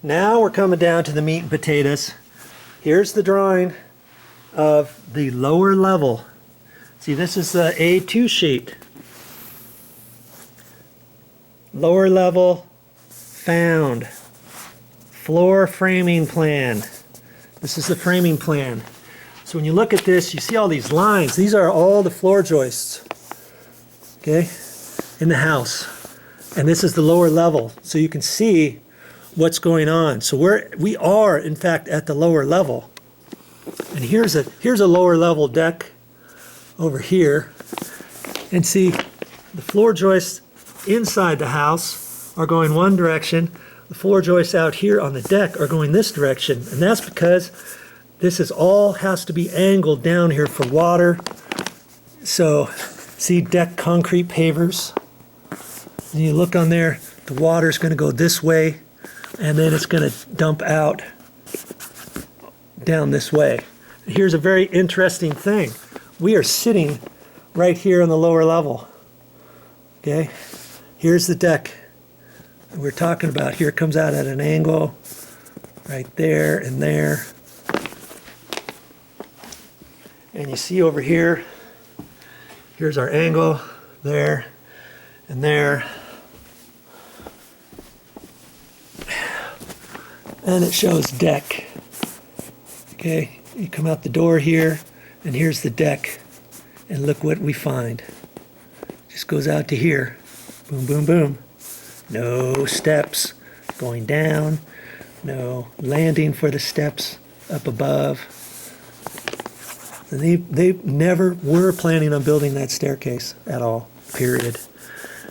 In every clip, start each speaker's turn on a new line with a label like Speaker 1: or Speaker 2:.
Speaker 1: now we're coming down to the meat and potatoes. Here's the drawing of the lower level. See, this is the A2 sheet. Lower level found. Floor framing plan. This is the framing plan. So when you look at this, you see all these lines. These are all the floor joists, okay, in the house. And this is the lower level, so you can see what's going on. So we are, in fact, at the lower level. And here's a lower level deck over here. And see, the floor joists inside the house are going one direction. The floor joists out here on the deck are going this direction. And that's because this is all has to be angled down here for water. So, see deck concrete pavers? And you look on there, the water's going to go this way, and then it's going to dump out down this way. Here's a very interesting thing. We are sitting right here on the lower level. Okay? Here's the deck we're talking about. Here it comes out at an angle, right there and there. And you see over here, here's our angle, there and there. And it shows deck. Okay, you come out the door here, and here's the deck. And look what we find. Just goes out to here. Boom, boom, boom. No steps going down. No landing for the steps up above. And they never were planning on building that staircase at all, period.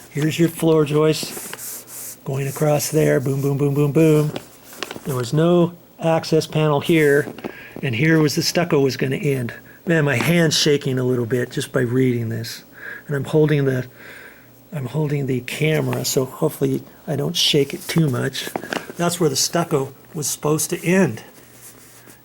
Speaker 1: Here's your floor joist going across there. Boom, boom, boom, boom, boom. There was no access panel here, and here was the stucco was going to end. Man, my hand's shaking a little bit just by reading this. And I'm holding the camera, so hopefully I don't shake it too much. That's where the stucco was supposed to end.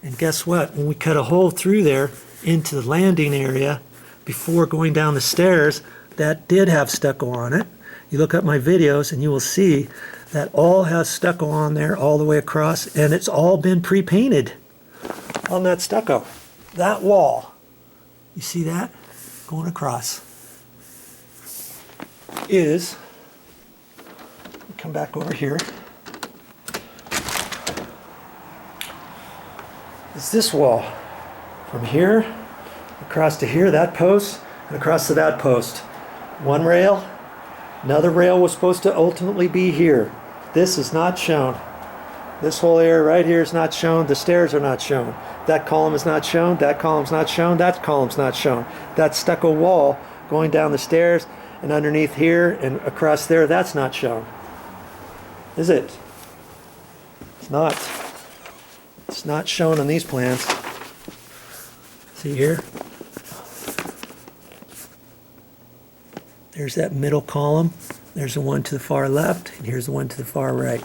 Speaker 1: And guess what? When we cut a hole through there into the landing area before going down the stairs, that did have stucco on it. You look at my videos and you will see that all has stucco on there all the way across, and it's all been pre-painted on that stucco. That wall, you see that going across, is, come back over here, is this wall. From here, across to here, that post, and across to that post. One rail, another rail was supposed to ultimately be here. This is not shown. This whole area right here is not shown. The stairs are not shown. That column is not shown. That column's not shown. That column's not shown. That stucco wall going down the stairs and underneath here and across there, that's not shown. Is it? It's not. It's not shown on these plans. See here? There's that middle column. There's the one to the far left, and here's the one to the far right.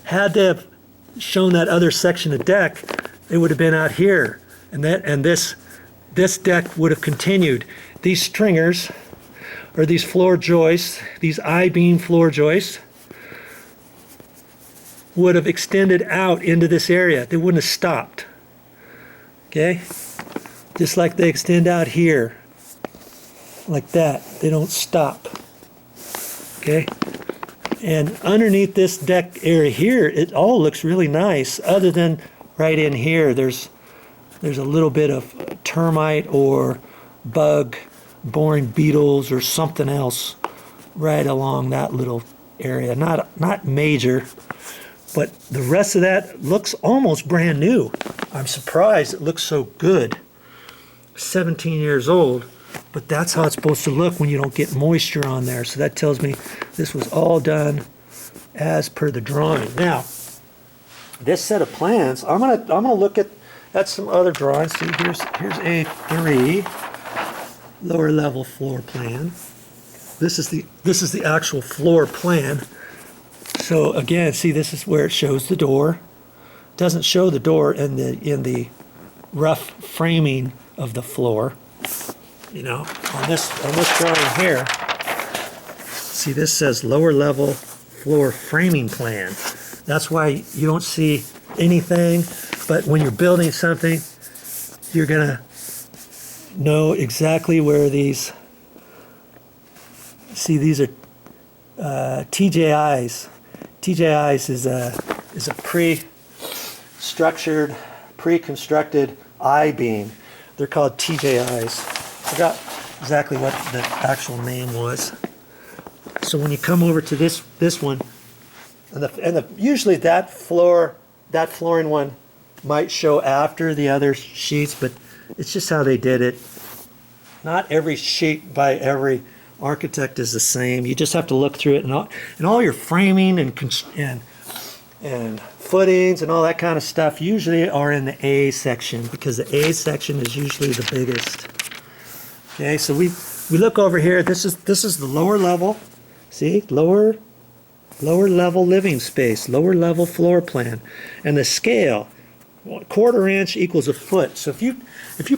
Speaker 1: Had they have shown that other section of deck, it would have been out here, and this deck would have continued. These stringers, or these floor joists, these I-beam floor joists, would have extended out into this area. They wouldn't have stopped. Okay? Just like they extend out here. Like that. They don't stop. Okay? And underneath this deck area here, it all looks really nice, other than right in here, there's a little bit of termite or bug, boring beetles or something else right along that little area. Not major, but the rest of that looks almost brand new. I'm surprised it looks so good. 17 years old, but that's how it's supposed to look when you don't get moisture on there. So that tells me this was all done as per the drawing. Now, this set of plans, I'm gonna look at some other drawings. See, here's A3 lower level floor plan. This is the actual floor plan. So again, see, this is where it shows the door. It doesn't show the door in the rough framing of the floor. You know, on this drawing here, see, this says lower level floor framing plan. That's why you don't see anything, but when you're building something, you're gonna know exactly where these, see, these are TJIs. TJIs is a pre-structured, pre-constructed I-beam. They're called TJIs. I forgot exactly what the actual name was. So when you come over to this one, and usually that flooring one might show after the other sheets, but it's just how they did it. Not every sheet by every architect is the same. You just have to look through it, and all your framing and footings and all that kind of stuff usually are in the A section, because the A section is usually the biggest. Okay, so we look over here. This is the lower level. See, lower level living space, lower level floor plan, and the scale, 1/4 inch equals a foot. So if you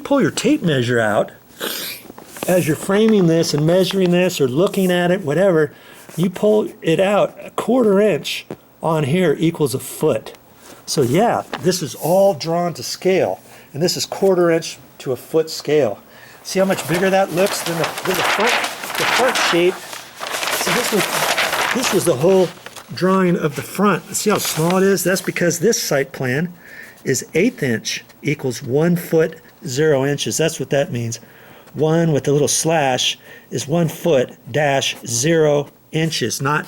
Speaker 1: pull your tape measure out as you're framing this and measuring this or looking at it, whatever, you pull it out, 1/4 inch on here equals a foot. So yeah, this is all drawn to scale, and this is 1/4 inch to a foot scale. See how much bigger that looks than the front sheet. See, this was the whole drawing of the front. See how small it is? That's because this site plan is 1/8 inch equals 1 foot 0 inches. That's what that means. 1 with a little slash is 1 foot dash 0 inches, not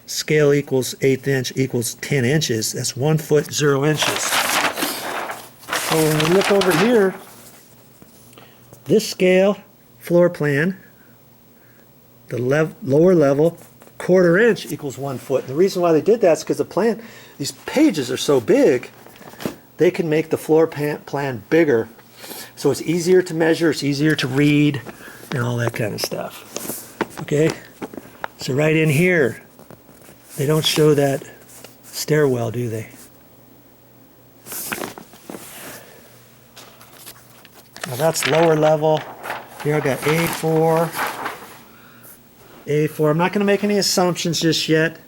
Speaker 1: scale equals 1/8 inch equals 10 inches. That's 1 foot 0 inches. So when we look over here, this scale floor plan, the lower level, 1/4 inch equals 1 foot. And the reason why they did that is because the plan, these pages are so big, they can make the floor plan bigger. So it's easier to measure, it's easier to read, and all that kind of stuff. Okay? So right in here, they don't show that stairwell, do they? Now that's lower level. Here I got A4. A4. I'm not going to make any assumptions just yet.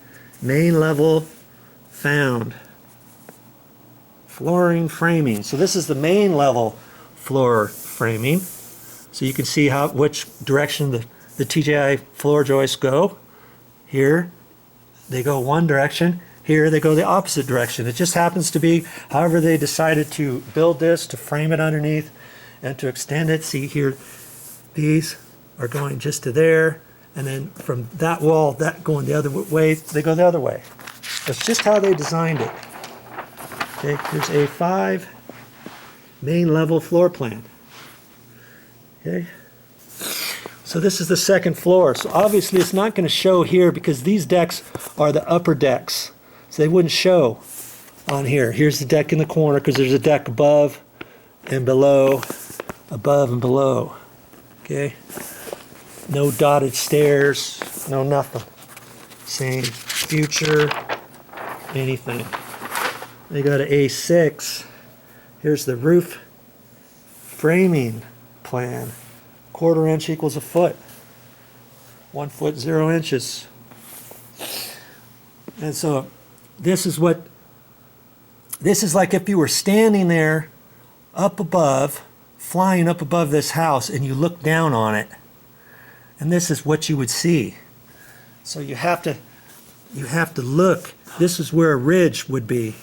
Speaker 1: Main level found. Flooring framing. So this is the main level floor framing. So you can see which direction the TJI floor joists go. Here they go one direction. Here they go the opposite direction. It just happens to be however they decided to build this, to frame it underneath and to extend it. See here, these are going just to there, and then from that wall, that going the other way, they go the other way. That's just how they designed it. Okay, here's A5, main level floor plan. Okay, so this is the second floor. So obviously it's not going to show here because these decks are the upper decks. So they wouldn't show on here. Here's the deck in the corner because there's a deck above and below, above and below. Okay, no dotted stairs, no nothing. Same future, anything. They go to A6. Here's the roof framing plan. 1/4 inch equals a foot. 1 foot 0 inches. And so this is like if you were standing there up above, flying up above this house, and you look down on it, and this is what you would see. So you have to look. This is where a ridge would be,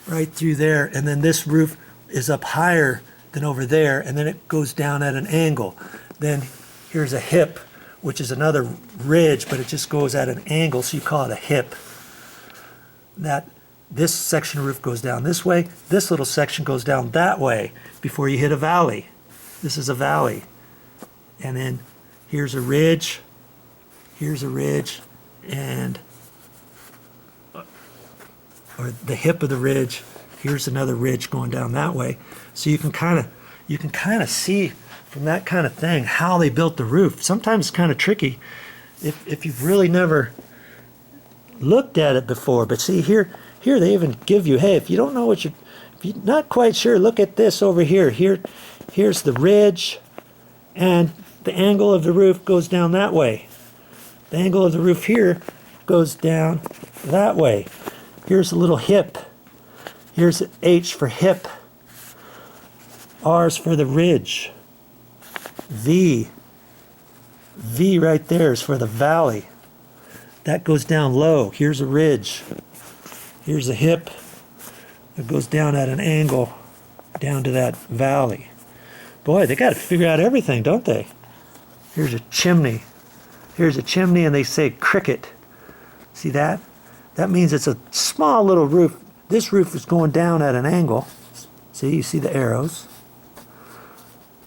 Speaker 1: right through there, and then this roof is up higher than over there, and then it goes down at an angle. Then here's a hip, which is another ridge, but it just goes at an angle, so you call it a hip. This section of roof goes down this way, this little section goes down that way before you hit a valley. This is a valley. And then here's a ridge, and or the hip of the ridge, here's another ridge going down that way. So you can kind of see from that kind of thing how they built the roof. Sometimes it's kind of tricky if you've really never looked at it before. But see here they even give you, hey, if you don't know if you're not quite sure, look at this over here. Here's the ridge, and the angle of the roof goes down that way. The angle of the roof here goes down that way. Here's a little hip. Here's H for hip. R's for the ridge. V. V right there is for the valley. That goes down low. Here's a ridge. Here's a hip. It goes down at an angle down to that valley. Boy, they got to figure out everything, don't they? Here's a chimney. Here's a chimney, and they say cricket. See that? That means it's a small little roof. This roof is going down at an angle. See, you see the arrows.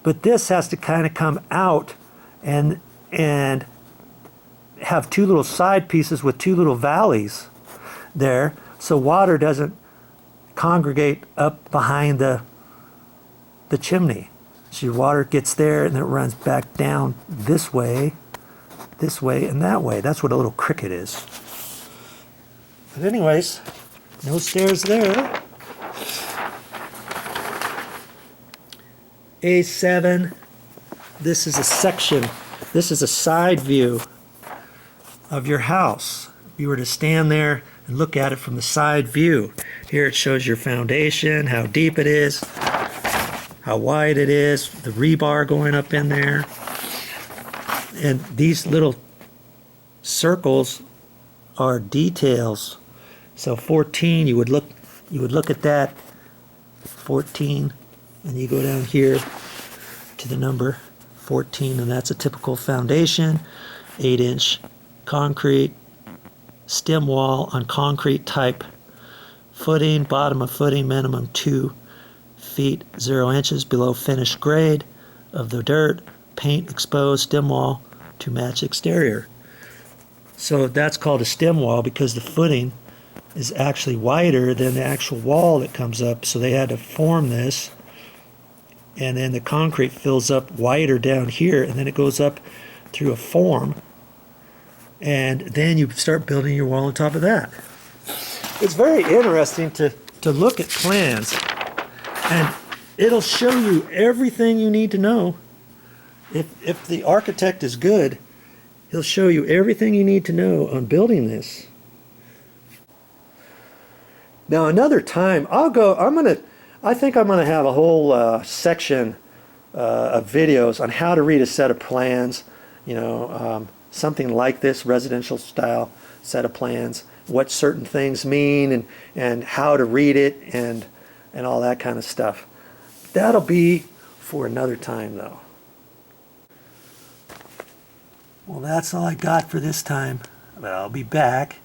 Speaker 1: But this has to kind of come out and have two little side pieces with two little valleys there, so water doesn't congregate up behind the chimney. So your water gets there and then it runs back down this way, and that way. That's what a little cricket is. But anyways, no stairs there. A7, this is a section, this is a side view of your house. If you were to stand there and look at it from the side view, here it shows your foundation, how deep it is, how wide it is, the rebar going up in there. And these little circles are details. So 14, you would look at that, 14, and you go down here to the number 14, and that's a typical foundation, 8-inch concrete, stem wall on concrete type footing, bottom of footing minimum 2 feet 0 inches below finished grade of the dirt, paint exposed stem wall to match exterior. So that's called a stem wall because the footing is actually wider than the actual wall that comes up, so they had to form this, and then the concrete fills up wider down here, and then it goes up through a form, and then you start building your wall on top of that. It's very interesting to look at plans, and it'll show you everything you need to know. If the architect is good, he'll show you everything you need to know on building this. Now another time, I think I'm gonna have a whole section of videos on how to read a set of plans, something like this, residential style set of plans, what certain things mean and how to read it and all that kind of stuff. That'll be for another time though. Well, that's all I got for this time, but I'll be back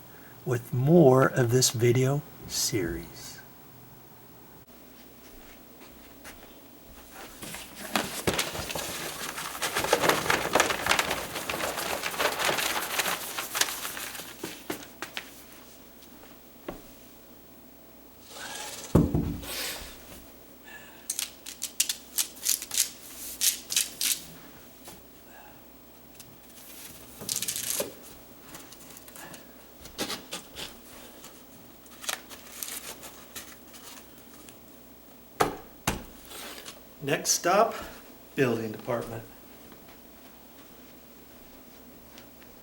Speaker 1: with more of this video series. Next stop, building department.